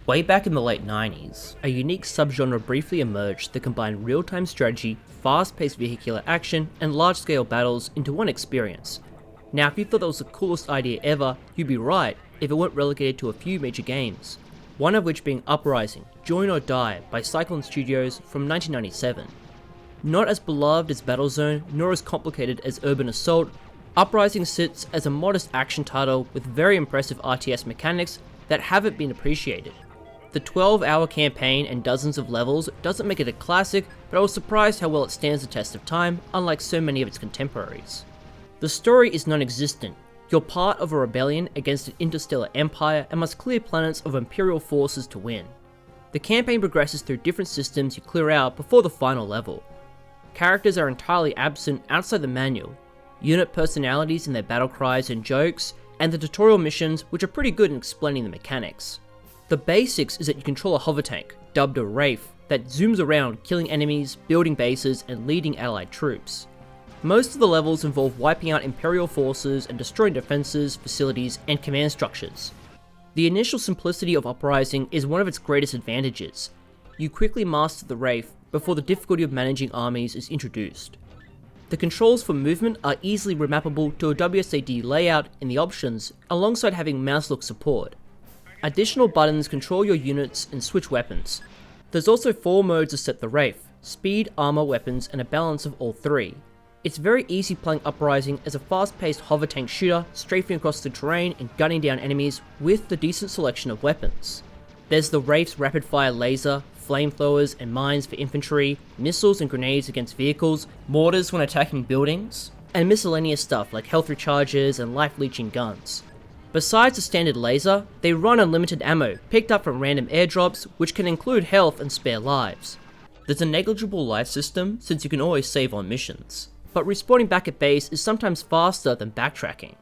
Way back in the late 90s, a unique subgenre briefly emerged that combined real-time strategy, fast-paced vehicular action, and large-scale battles into one experience. Now if you thought that was the coolest idea ever, you'd be right if it weren't relegated to a few major games. One of which being Uprising, Join or Die by Salokin Studios from 1997. Not as beloved as Battlezone, nor as complicated as Urban Assault, Uprising sits as a modest action title with very impressive RTS mechanics that haven't been appreciated. The 12-hour campaign and dozens of levels doesn't make it a classic, but I was surprised how well it stands the test of time, unlike so many of its contemporaries. The story is non-existent. You're part of a rebellion against an interstellar empire and must clear planets of Imperial forces to win. The campaign progresses through different systems you clear out before the final level. Characters are entirely absent outside the manual, unit personalities and their battle cries and jokes, and the tutorial missions, which are pretty good in explaining the mechanics. The basics is that you control a hover tank, dubbed a Wraith, that zooms around killing enemies, building bases, and leading allied troops. Most of the levels involve wiping out Imperial forces and destroying defenses, facilities, and command structures. The initial simplicity of Uprising is one of its greatest advantages. You quickly master the Wraith before the difficulty of managing armies is introduced. The controls for movement are easily remappable to a WSAD layout in the options, alongside having mouse look support. Additional buttons control your units and switch weapons. There's also 4 modes to set the Wraith: speed, armor, weapons, and a balance of all 3. It's very easy playing Uprising as a fast-paced hover tank shooter, strafing across the terrain and gunning down enemies with the decent selection of weapons. There's the Wraith's rapid-fire laser, flamethrowers and mines for infantry, missiles and grenades against vehicles, mortars when attacking buildings, and miscellaneous stuff like health recharges and life-leeching guns. Besides the standard laser, they run unlimited ammo picked up from random airdrops, which can include health and spare lives. There's a negligible life system since you can always save on missions, but respawning back at base is sometimes faster than backtracking.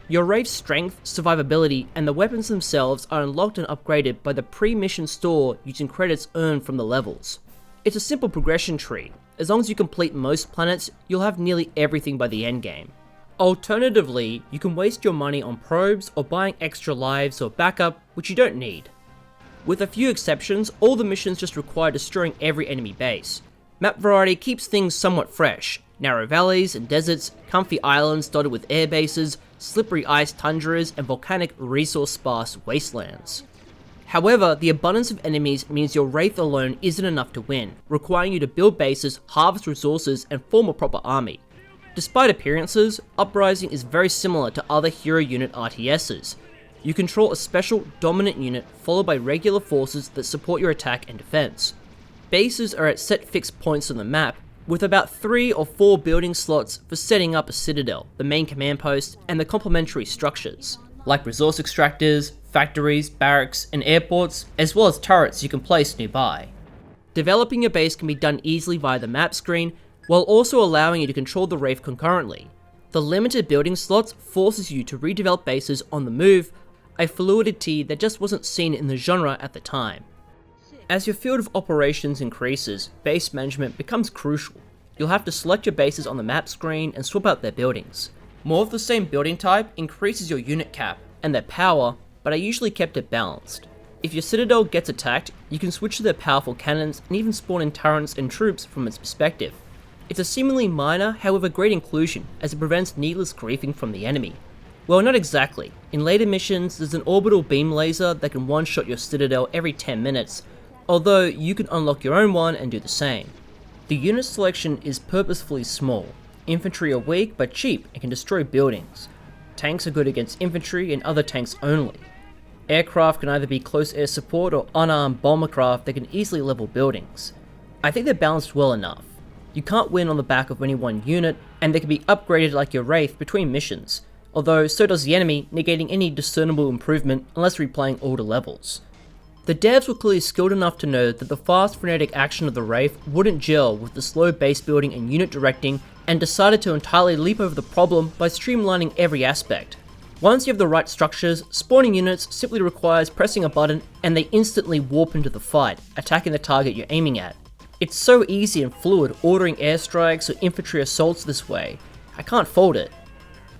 Your Wraith's strength, survivability, and the weapons themselves are unlocked and upgraded by the pre-mission store using credits earned from the levels. It's a simple progression tree. As long as you complete most planets, you'll have nearly everything by the endgame. Alternatively, you can waste your money on probes or buying extra lives or backup, which you don't need. With a few exceptions, all the missions just require destroying every enemy base. Map variety keeps things somewhat fresh: narrow valleys and deserts, comfy islands dotted with air bases, slippery ice tundras, and volcanic resource-sparse wastelands. However, the abundance of enemies means your Wraith alone isn't enough to win, requiring you to build bases, harvest resources, and form a proper army. Despite appearances, Uprising is very similar to other hero unit RTSs. You control a special dominant unit followed by regular forces that support your attack and defense. Bases are at set fixed points on the map, with about 3 or 4 building slots for setting up a citadel, the main command post, and the complementary structures, like resource extractors, factories, barracks, and airports, as well as turrets you can place nearby. Developing your base can be done easily via the map screen, while also allowing you to control the Wraith concurrently. The limited building slots forces you to redevelop bases on the move, a fluidity that just wasn't seen in the genre at the time. As your field of operations increases, base management becomes crucial. You'll have to select your bases on the map screen and swap out their buildings. More of the same building type increases your unit cap and their power, but I usually kept it balanced. If your citadel gets attacked, you can switch to their powerful cannons and even spawn in turrets and troops from its perspective. It's a seemingly minor, however great inclusion, as it prevents needless griefing from the enemy. Well, not exactly. In later missions, there's an orbital beam laser that can one-shot your citadel every 10 minutes, although you can unlock your own one and do the same. The unit selection is purposefully small. Infantry are weak but cheap and can destroy buildings. Tanks are good against infantry and other tanks only. Aircraft can either be close air support or unarmed bomber craft that can easily level buildings. I think they're balanced well enough. You can't win on the back of any one unit, and they can be upgraded like your Wraith between missions, although so does the enemy, negating any discernible improvement unless replaying older levels. The devs were clearly skilled enough to know that the fast frenetic action of the Wraith wouldn't gel with the slow base building and unit directing, and decided to entirely leap over the problem by streamlining every aspect. Once you have the right structures, spawning units simply requires pressing a button and they instantly warp into the fight, attacking the target you're aiming at. It's so easy and fluid ordering airstrikes or infantry assaults this way. I can't fault it.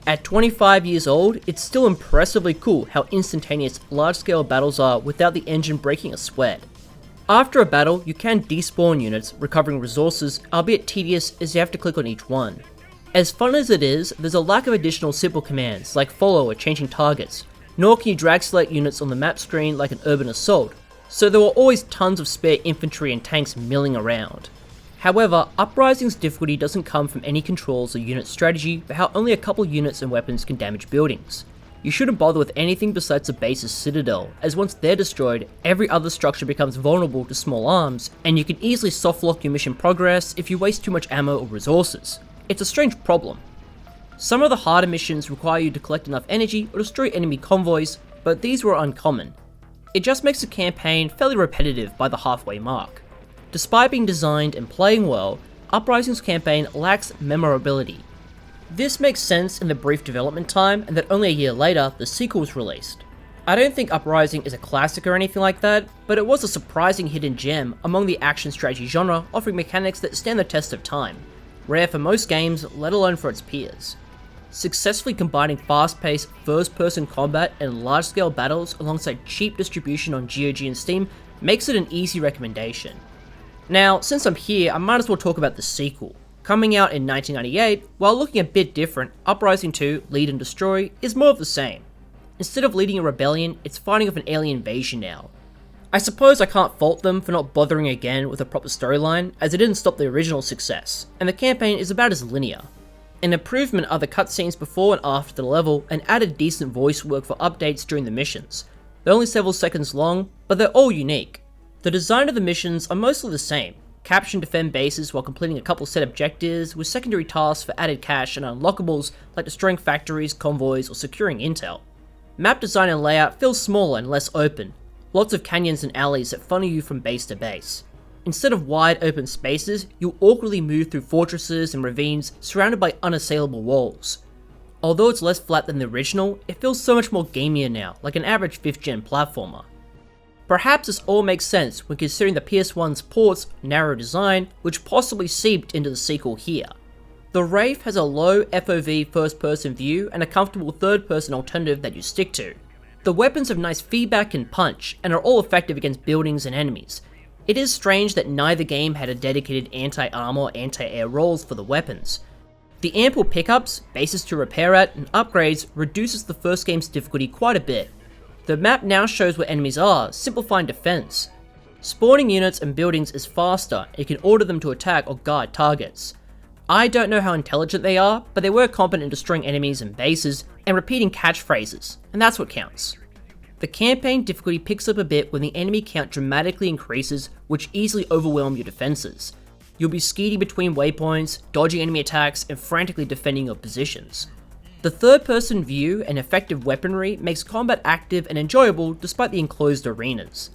At 25 years old, it's still impressively cool how instantaneous large-scale battles are without the engine breaking a sweat. After a battle, you can despawn units, recovering resources, albeit tedious as you have to click on each one. As fun as it is, there's a lack of additional simple commands like follow or changing targets, nor can you drag select units on the map screen like an urban assault, so there were always tons of spare infantry and tanks milling around. However, Uprising's difficulty doesn't come from any controls or unit strategy for how only a couple units and weapons can damage buildings. You shouldn't bother with anything besides the base's citadel, as once they're destroyed, every other structure becomes vulnerable to small arms, and you can easily softlock your mission progress if you waste too much ammo or resources. It's a strange problem. Some of the harder missions require you to collect enough energy or destroy enemy convoys, but these were uncommon. It just makes the campaign fairly repetitive by the halfway mark. Despite being designed and playing well, Uprising's campaign lacks memorability. This makes sense in the brief development time and that only a year later the sequel was released. I don't think Uprising is a classic or anything like that, but it was a surprising hidden gem among the action strategy genre, offering mechanics that stand the test of time, rare for most games, let alone for its peers. Successfully combining fast-paced first-person combat and large-scale battles alongside cheap distribution on GOG and Steam makes it an easy recommendation. Now, since I'm here, I might as well talk about the sequel. Coming out in 1998, while looking a bit different, Uprising 2, Lead and Destroy, is more of the same. Instead of leading a rebellion, it's fighting off an alien invasion now. I suppose I can't fault them for not bothering again with a proper storyline, as it didn't stop the original success, and the campaign is about as linear. An improvement are the cutscenes before and after the level, and added decent voice work for updates during the missions. They're only several seconds long, but they're all unique. The design of the missions are mostly the same. Capture and defend bases while completing a couple set objectives, with secondary tasks for added cash and unlockables like destroying factories, convoys, or securing intel. Map design and layout feels smaller and less open. Lots of canyons and alleys that funnel you from base to base. Instead of wide open spaces, you'll awkwardly move through fortresses and ravines surrounded by unassailable walls. Although it's less flat than the original, it feels so much more gamier now, like an average 5th gen platformer. Perhaps this all makes sense when considering the PS1's port's narrow design, which possibly seeped into the sequel here. The Wraith has a low FOV first-person view and a comfortable third-person alternative that you stick to. The weapons have nice feedback and punch, and are all effective against buildings and enemies. It is strange that neither game had a dedicated anti-armor or anti-air rolls for the weapons. The ample pickups, bases to repair at, and upgrades reduces the first game's difficulty quite a bit. The map now shows where enemies are, simplifying defense. Spawning units and buildings is faster, and you can order them to attack or guard targets. I don't know how intelligent they are, but they were competent in destroying enemies and bases, and repeating catchphrases, and that's what counts. The campaign difficulty picks up a bit when the enemy count dramatically increases, which easily overwhelm your defenses. You'll be skeeting between waypoints, dodging enemy attacks, and frantically defending your positions. The third-person view and effective weaponry makes combat active and enjoyable despite the enclosed arenas.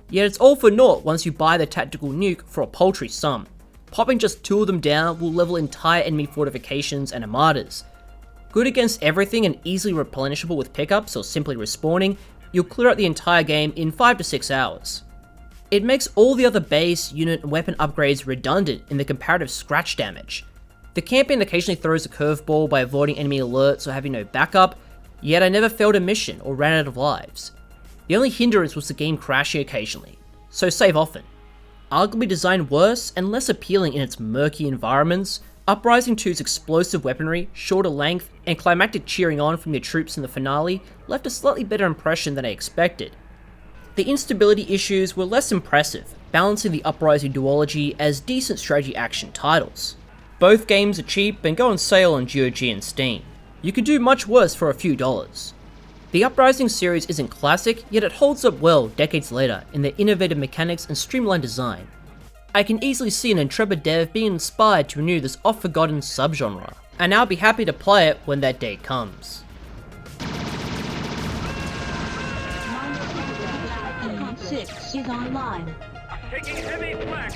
Yet it's all for naught once you buy the tactical nuke for a paltry sum. Popping just 2 of them down will level entire enemy fortifications and armadas. Good against everything and easily replenishable with pickups or simply respawning, you'll clear out the entire game in 5 to 6 hours. It makes all the other base, unit, and weapon upgrades redundant in the comparative scratch damage. The campaign occasionally throws a curveball by avoiding enemy alerts or having no backup, yet I never failed a mission or ran out of lives. The only hindrance was the game crashing occasionally, so save often. Arguably designed worse and less appealing in its murky environments, Uprising 2's explosive weaponry, shorter length, and climactic cheering on from your troops in the finale left a slightly better impression than I expected. The instability issues were less impressive, balancing the Uprising duology as decent strategy action titles. Both games are cheap and go on sale on GOG and Steam. You could do much worse for a few dollars. The Uprising series isn't classic, yet it holds up well decades later in their innovative mechanics and streamlined design. I can easily see an intrepid dev being inspired to renew this oft-forgotten subgenre, and I'll be happy to play it when that day comes. E6 is online. Taking heavy flak.